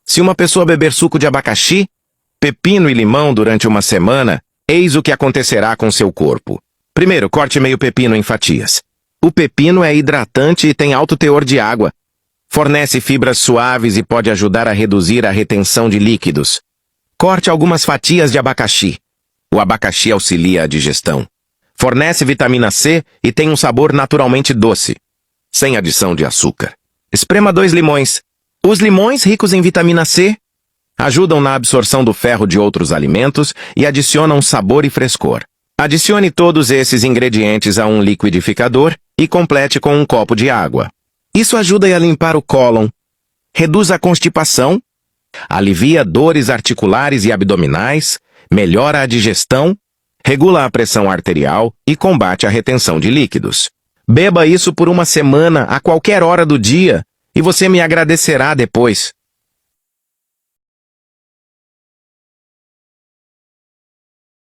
Se uma pessoa beber suco de abacaxi, pepino e limão durante uma semana, eis o que acontecerá com seu corpo. Primeiro, corte meio pepino em fatias. O pepino é hidratante e tem alto teor de água. Fornece fibras suaves e pode ajudar a reduzir a retenção de líquidos. Corte algumas fatias de abacaxi. O abacaxi auxilia a digestão. Fornece vitamina C e tem um sabor naturalmente doce, sem adição de açúcar. Esprema 2 limões. Os limões ricos em vitamina C ajudam na absorção do ferro de outros alimentos e adicionam sabor e frescor. Adicione todos esses ingredientes a um liquidificador e complete com um copo de água. Isso ajuda a limpar o cólon, reduz a constipação, alivia dores articulares e abdominais, melhora a digestão, regula a pressão arterial e combate a retenção de líquidos. Beba isso por uma semana a qualquer hora do dia e você me agradecerá depois.